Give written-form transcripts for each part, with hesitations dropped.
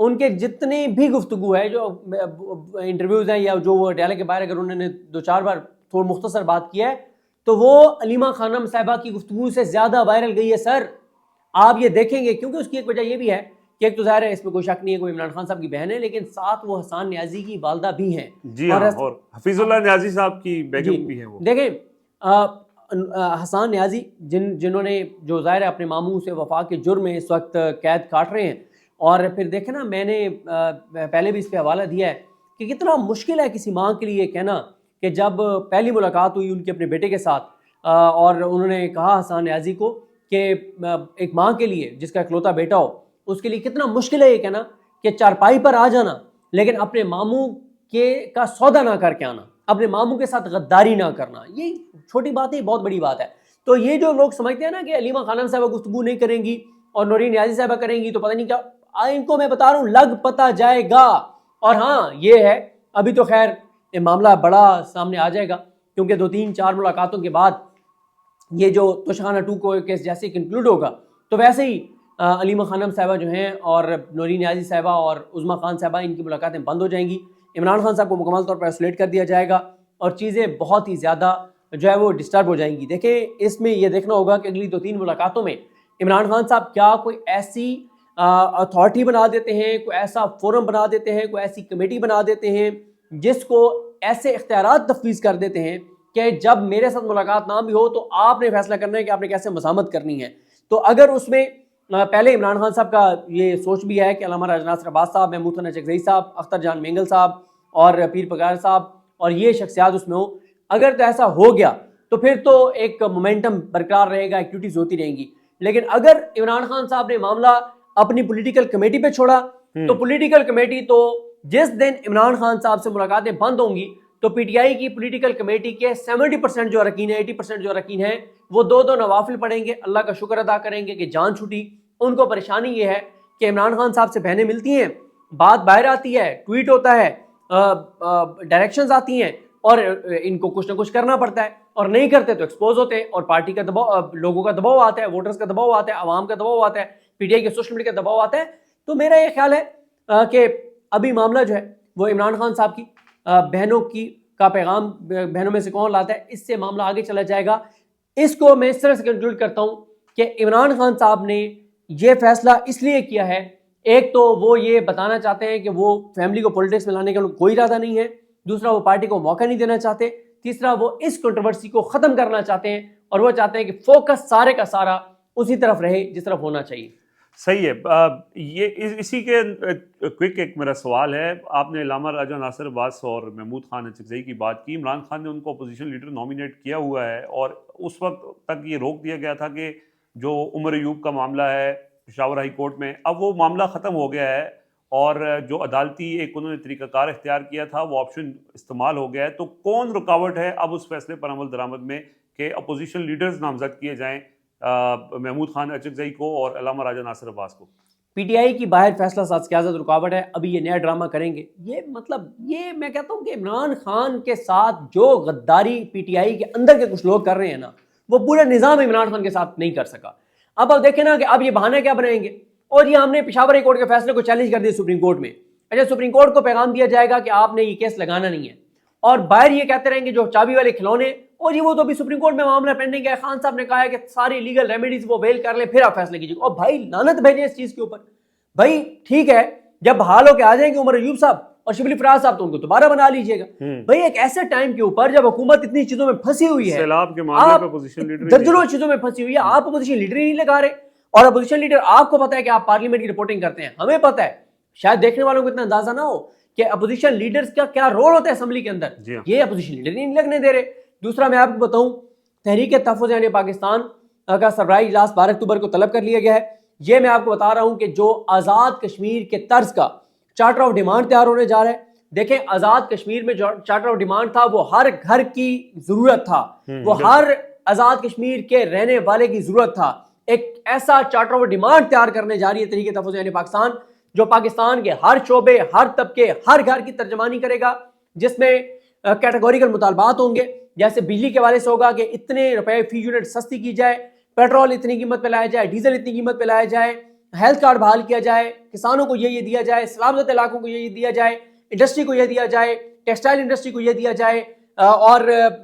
ان کے جتنی بھی گفتگو ہے، جو انٹرویوز ہیں یا جو وہ ڈیالے کے باہر اگر انہوں نے 2-4 بار تھوڑا مختصر بات کیا ہے تو وہ علیمہ خانم صاحبہ کی گفتگو سے زیادہ وائرل گئی ہے سر. آپ یہ دیکھیں گے، کیونکہ اس کی ایک وجہ یہ بھی ہے کہ ایک تو ظاہر ہے اس میں کوئی شک نہیں ہے کوئی عمران خان صاحب کی بہن ہے، لیکن ساتھ وہ حسان نیازی کی والدہ بھی ہیں. جی ہاں، اور حفیظ اللہ نیازی صاحب کی بیگم بھی ہیں. وہ دیکھیں حسان نیازی جنہوں نے جو ظاہر ہے اپنے ماموں سے وفا کے جرم میں اس وقت قید کاٹ رہے ہیں، اور پھر دیکھیں نا، میں نے پہلے بھی اس پہ حوالہ دیا ہے کہ کتنا مشکل ہے کسی ماں کے لیے کہنا کہ جب پہلی ملاقات ہوئی ان کے اپنے بیٹے کے ساتھ اور انہوں نے کہا حسان نیازی کو کہ ایک ماں کے لیے جس کا اکلوتا بیٹا ہو، اس کے لیے کتنا مشکل ہے یہ کہنا کہ چارپائی پر آ جانا لیکن اپنے ماموں کا سودا نہ کر کے آنا، اپنے ماموں کے ساتھ غداری نہ کرنا. یہ چھوٹی بات ہے، بہت بڑی بات ہے. تو یہ جو لوگ سمجھتے ہیں نا کہ علیمہ خانم صاحبہ گفتگو نہیں کریں گی اور نورین نیازی صاحبہ کریں گی تو پتہ نہیں کیا، ان کو میں بتا رہا ہوں لگ پتہ جائے گا. اور ہاں یہ ہے، ابھی تو خیر یہ معاملہ بڑا سامنے آ جائے گا کیونکہ 2-3-4 ملاقاتوں کے بعد یہ جو توشخانہ 2 کو کیس جیسے کنکلوڈ ہوگا تو ویسے ہی علیمہ خانم صاحبہ جو ہیں اور نورین نیازی صاحبہ اور عظمیٰ خان صاحبہ ان کی ملاقاتیں بند ہو جائیں گی. عمران خان صاحب کو مکمل طور پر آئسولیٹ کر دیا جائے گا اور چیزیں بہت ہی زیادہ جو ہے وہ ڈسٹرب ہو جائیں گی. دیکھیں اس میں یہ دیکھنا ہوگا کہ اگلی 2-3 ملاقاتوں میں عمران خان صاحب کیا کوئی ایسی اتھارٹی بنا دیتے ہیں، کوئی ایسا فورم بنا دیتے ہیں، کوئی ایسی کمیٹی بنا دیتے ہیں جس کو ایسے اختیارات تفویض کر دیتے ہیں کہ جب میرے ساتھ ملاقات نہ بھی ہو تو آپ نے فیصلہ کرنا ہے کہ آپ نے کیسے مزاحمت کرنی ہے. تو اگر اس میں پہلے عمران خان صاحب کا یہ سوچ بھی ہے کہ علامہ راجہ ناصر عباس صاحب، محمود خان اچکزئی صاحب، اختر جان مینگل صاحب اور پیر پگار صاحب اور یہ شخصیات اس میں ہوں، اگر تو ایسا ہو گیا تو پھر تو ایک مومنٹم برقرار رہے گا، ایکٹیویٹیز ہوتی رہیں گی. لیکن اگر عمران خان صاحب نے معاملہ اپنی پولیٹیکل کمیٹی پہ چھوڑا تو پولیٹیکل کمیٹی تو جس دن عمران خان صاحب سے ملاقاتیں بند ہوں گی تو پی ٹی آئی کی پولیٹیکل کمیٹی کے 70% جو اراکین ہیں، 80% جو اراکین ہیں، وہ 2 نوافل پڑھیں گے، اللہ کا شکر ادا کریں گے کہ جان چھوٹی. ان کو پریشانی یہ ہے کہ عمران خان صاحب سے بہنیں ملتی ہیں، بات باہر آتی ہے، ٹویٹ ہوتا ہے، ڈائریکشنز آتی ہیں اور ان کو کچھ نہ کچھ کرنا پڑتا ہے اور نہیں کرتے تو ایکسپوز ہوتے ہیں اور پارٹی کا دباؤ، لوگوں کا دباؤ آتا ہے، ووٹرز کا دباؤ آتا ہے، عوام کا دباؤ آتا ہے، پی ٹی آئی کے سوشل میڈیا کا دباؤ آتا ہے. تو میرا یہ خیال ہے کہ ابھی معاملہ جو ہے وہ عمران خان صاحب کی بہنوں کا پیغام بہنوں میں سے کون لاتا ہے، اس سے معاملہ آگے چلا جائے گا. اس کو میں اس طرح سے کنکلوڈ کرتا ہوں کہ عمران خان صاحب نے یہ فیصلہ اس لیے کیا ہے، ایک تو وہ یہ بتانا چاہتے ہیں کہ وہ فیملی کو پولیٹکس میں لانے کا کوئی ارادہ نہیں ہے، دوسرا وہ پارٹی کو موقع نہیں دینا چاہتے، تیسرا وہ اس کنٹروورسی کو ختم کرنا چاہتے ہیں اور وہ چاہتے ہیں کہ فوکس سارے کا سارا اسی طرف رہے جس طرف ہونا چاہیے. صحیح ہے. یہ اسی کے کوئک ایک میرا سوال ہے. آپ نے علامہ راجہ ناصر عباس اور محمود خان اچکزئی کی بات کی. عمران خان نے ان کو اپوزیشن لیڈر نامینیٹ کیا ہوا ہے اور اس وقت تک یہ روک دیا گیا تھا کہ جو عمر ایوب کا معاملہ ہے پشاور ہائی کورٹ میں، اب وہ معاملہ ختم ہو گیا ہے اور جو عدالتی ایک انہوں نے طریقہ کار اختیار کیا تھا وہ آپشن استعمال ہو گیا ہے. تو کون رکاوٹ ہے اب اس فیصلے پر عمل درآمد میں کہ اپوزیشن لیڈرز نامزد کیے جائیں محمود خان اچکزئی کو اور علامہ راجہ ناصر عباس کو؟ پی ٹی آئی کی باہر فیصلہ ساز قیادت رکاوٹ ہے. ابھی یہ نیا ڈرامہ کریں گے، یہ مطلب یہ میں کہتا ہوں کہ عمران خان کے ساتھ جو غداری پی ٹی آئی کے اندر کے کچھ لوگ کر رہے ہیں نا، وہ پورا نظام عمران خان کے ساتھ نہیں کر سکا. اب دیکھیں نا کہ اب یہ بہانے کیا بنائیں گے، اور یہ ہم نے پشاور ہائی کورٹ کے فیصلے کو چیلنج کر دیا سپریم کورٹ میں. اچھا، سپریم کورٹ کو پیغام دیا جائے گا کہ آپ نے یہ کیس لگانا نہیں ہے، اور باہر یہ کہتے رہیں گے جو چابی والے کھلونے، اور یہ وہ تو بھی سپریم کورٹ میں معاملہ پینڈنگ ہے. خان صاحب نے کہا ہے کہ ساری لیگل ریمیڈیز وہ ویل کر لیں پھر آپ فیصلے کیجیے. اور بھائی لعنت بھیجیں اس چیز کے اوپر. بھائی ٹھیک ہے، جب بحال ہو کے آ جائیں گے عمر ایوب صاحب اور شبلی فراز صاحب تو ان کو دوبارہ بنا لیجیے گا. بھائی ایک ایسے ٹائم کے اوپر جب حکومت اتنی چیزوں میں پھنسی ہوئی ہے، سیلاب کے معاملے پہ اپوزیشن لیڈر درجنوں چیزوں میں پھنسی ہوئی ہے، آپ اپوزیشن لیڈر ہی نہیں لگا رہے. اور اپوزیشن لیڈر آپ کو پتا ہے کہ آپ پارلیمنٹ کی رپورٹنگ کرتے ہیں، ہمیں پتا ہے، شاید دیکھنے والوں کو اتنا اندازہ نہ ہو کہ اپوزیشن لیڈرز کا کیا رول ہوتا ہے اسمبلی کے اندر. یہ اپوزیشن لیڈر نہیں لگنے دے رہے. دوسرا میں آپ کو بتاؤں، تحریک تحفظ یعنی پاکستان کا سربراہی اجلاس 12 اکتوبر کو طلب کر لیا گیا ہے. یہ میں آپ کو بتا رہا ہوں کہ جو آزاد کشمیر کے طرز کا چارٹر آف ڈیمانڈ تیار ہونے جا رہا ہے. دیکھیں آزاد کشمیر میں جو چارٹر آف ڈیمانڈ تھا وہ ہر گھر کی ضرورت تھا، وہ ہر آزاد کشمیر کے رہنے والے کی ضرورت تھا. ایک ایسا چارٹر آف ڈیمانڈ تیار کرنے جا رہی ہے تحریک تحفظ یعنی پاکستان، جو پاکستان کے ہر شعبے، ہر طبقے، ہر گھر کی ترجمانی کرے گا، جس میں کیٹیگوریکل مطالبات ہوں گے. جیسے بجلی کے حوالے سے ہوگا کہ اتنے روپے فی یونٹ سستی کی جائے، پیٹرول اتنی قیمت پہ لایا جائے، ڈیزل اتنی قیمت پہ لایا جائے، ہیلتھ کارڈ بحال کیا جائے, کسانوں کو یہ دیا جائے, سلامت علاقوں کو یہ دیا جائے, انڈسٹری کو یہ دیا جائے, ٹیکسٹائل انڈسٹری کو یہ دیا جائے, اور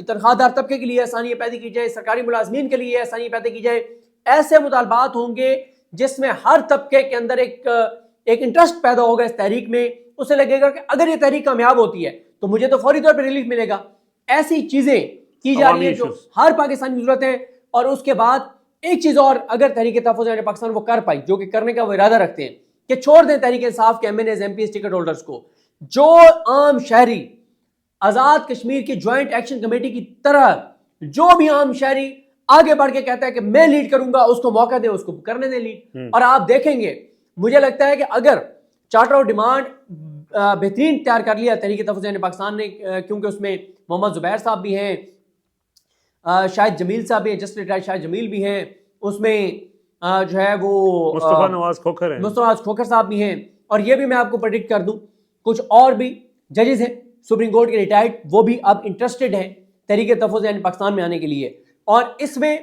تنخواہ دار طبقے کے لیے آسانیاں پیدا کی جائے, سرکاری ملازمین کے لیے آسانیاں پیدا کی جائے. ایسے مطالبات ہوں گے جس میں ہر طبقے کے اندر ایک انٹرسٹ پیدا ہوگا اس تحریک میں. اسے لگے گا کہ اگر یہ تحریک کامیاب ہوتی ہے تو مجھے تو فوری طور پہ ریلیف ملے گا. ایسی چیزیں کی جا رہی ہیں جو ہر پاکستانی ضرورت ہے. اور اس کے بعد ایک چیز اور, اگر تحریک تحفظ پاکستان وہ کر پائی, جو کہ کرنے کا وہ ارادہ رکھتے ہیں, کہ چھوڑ دیں تحریک انصاف کے MNAs MPs ٹکٹ ہولڈرز کو, جو عام شہری آزاد کشمیر کی جوائنٹ ایکشن کمیٹی کی طرح جو بھی عام شہری آگے بڑھ کے کہتا ہے کہ میں لیڈ کروں گا, اس کو موقع دے, اس کو کرنے دیں لیڈ. اور آپ دیکھیں گے, مجھے لگتا ہے کہ اگر چارٹر آف ڈیمانڈ بہترین تیار کر لیا تحریک تحفظ پاکستان نے, کیونکہ اس میں محمد زبیر صاحب بھی ہیں, شاہد جمیل صاحب بھی ہیں, جسٹس ریٹائرڈ شاہد جمیل بھی ہیں, اس میں جو ہے وہ مصطفیٰ نواز کھوکھر ہیں, مصطفیٰ نواز کھوکھر صاحب بھی ہیں, اور یہ بھی میں آپ کو پریڈکٹ کر دوں کچھ اور بھی ججز ہیں سپریم کورٹ کے ریٹائرڈ, وہ بھی اب انٹرسٹڈ ہیں تحریک تحفظ پاکستان میں آنے کے لیے. اور اس میں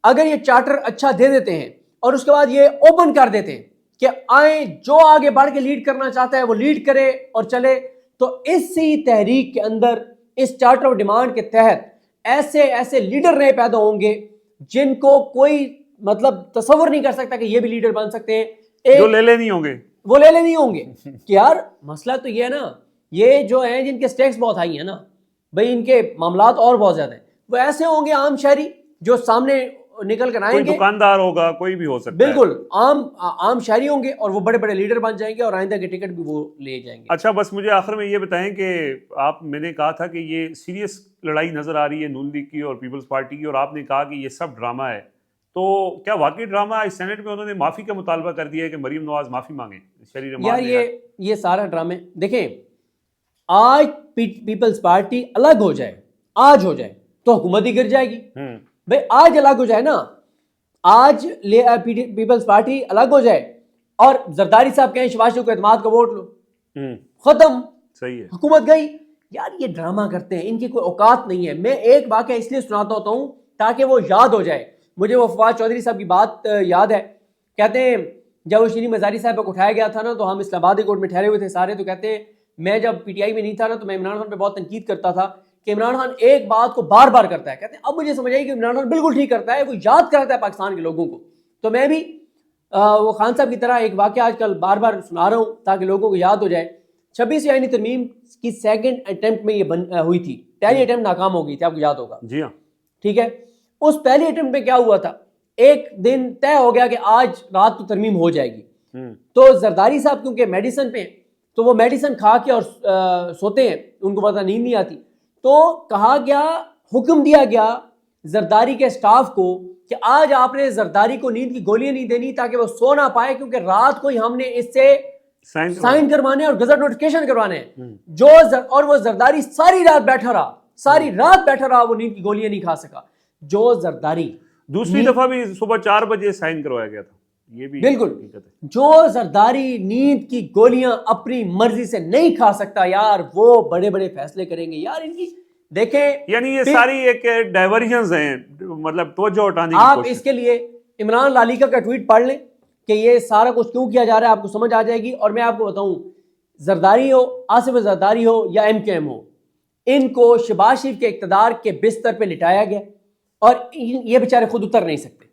اگر یہ چارٹر اچھا دے دیتے ہیں اور اس کے بعد یہ اوپن کر دیتے ہیں کہ آئیں, جو آگے بڑھ کے لیڈ کرنا چاہتا ہے وہ لیڈ کرے اور چلے, تو اسی تحریک کے اندر اس چارٹر آف ڈیمانڈ کے تحت ایسے لیڈر نئے پیدا ہوں گے جن کو کوئی مطلب تصور نہیں کر سکتا کہ یہ بھی لیڈر بن سکتے ہیں. جو لے نہیں ہوں گے, وہ لے نہیں ہوں گے کہ یار مسئلہ تو یہ ہے نا, یہ جو ہیں جن کے سٹیکس بہت ہائی ہیں نا بھائی, ان کے معاملات اور بہت زیادہ ہیں, وہ ایسے ہوں گے عام شہری جو سامنے نکل کر آئیں گے, دکاندار ہوگا, کوئی بھی ہو سکتا ہے, بالکل عام شہری ہوں گے, اور وہ بڑے بڑے لیڈر بن جائیں گے اور آئندہ کے ٹکٹ بھی وہ لے جائیں گے. اچھا, بس مجھے آخر میں یہ بتائیں کہ میں نے کہا تھا کہ یہ سیریس لڑائی نظر آ رہی ہے نون لیگ کی اور پیپلز پارٹی کی, اور آپ نے کہا کہ یہ سب ڈرامہ ہے, تو کیا واقعی ڈرامہ ہے؟ سینٹ میں انہوں نے معافی کا مطالبہ کر دیا ہے کہ مریم نواز معافی مانگیں شہری رحمان. یار یہ سارا ڈرامے دیکھیں, آج پیپلز پارٹی الگ ہو جائے, آج ہو جائے تو حکومت ہی گر جائے گی. بھائی آج الگ ہو جائے نا, آج پیپلز پارٹی الگ ہو جائے اور زرداری صاحب کہیں شہباز شریف کو اعتماد کا ووٹ لو, ختم, صحیح ہے, حکومت گئی. یار یہ ڈرامہ کرتے ہیں, ان کی کوئی اوقات نہیں ہے. میں ایک واقعہ اس لیے سناتا ہوتا ہوں تاکہ وہ یاد ہو جائے. مجھے وہ فواد چودھری صاحب کی بات یاد ہے, کہتے ہیں جب وہ شیریں مزاری صاحب کو اٹھایا گیا تھا نا, تو ہم اسلام آباد کورٹ میں ٹھہرے ہوئے تھے سارے, تو کہتے ہیں میں جب PTI میں نہیں تھا نا تو میں عمران خان پہ بہت تنقید کرتا تھا کہ عمران خان ایک بات کو بار بار کرتا ہے. کہتے ہیں اب مجھے سمجھ آئی کہ عمران خان بالکل ٹھیک کرتا ہے, وہ یاد کرتا ہے پاکستان کے لوگوں کو. تو میں بھی وہ خان صاحب کی طرح ایک واقعہ آج کل بار بار سنا رہا ہوں تاکہ لوگوں کو یاد ہو جائے. 26 آئینی ترمیم کی سیکنڈ اٹیمپٹ میں یہ ہوئی تھی, پہلی اٹیمپٹ ناکام ہو گئی تھی, آپ کو یاد ہوگا. جی ہاں, ٹھیک ہے, اس پہلی اٹیمپٹ میں کیا ہوا تھا, ایک دن طے ہو گیا کہ آج رات تو ترمیم ہو جائے گی. تو زرداری صاحب کیونکہ میڈیسن پہ, تو وہ میڈیسن کھا کے اور سوتے ہیں, ان کو پتہ نیند نہیں آتی, تو کہا گیا, حکم دیا گیا زرداری کے سٹاف کو کہ آج آپ نے زرداری کو نیند کی گولیاں نہیں دینی تاکہ وہ سو نہ پائے, کیونکہ رات کو ہی ہم نے اس سے سائن کروانے اور گزٹ نوٹیفکیشن کروانے ہیں. اور وہ زرداری ساری رات بیٹھا رہا, وہ نیند کی گولیاں نہیں کھا سکا. جو زرداری دوسری دفعہ بھی صبح 4 بجے سائن کروایا گیا تھا, یہ بھی بالکل, جو زرداری نیند کی گولیاں اپنی مرضی سے نہیں کھا سکتا, یار وہ بڑے بڑے فیصلے کریں گے. یار ان کی دیکھیں, یعنی یہ ساری ایک ڈائیورژنز ہیں, مطلب توجہ ہٹانے کی آپ کوشش. اس کے لیے عمران لالیکا کا ٹویٹ پڑھ لیں کہ یہ سارا کچھ کیوں کیا جا رہا ہے, آپ کو سمجھ آ جائے گی. اور میں آپ کو بتاؤں, زرداری ہو, آصف زرداری ہو یا MKM ہو, ان کو شہباز شریف کے اقتدار کے بستر پہ لٹایا گیا اور یہ بیچارے خود اتر نہیں سکتے.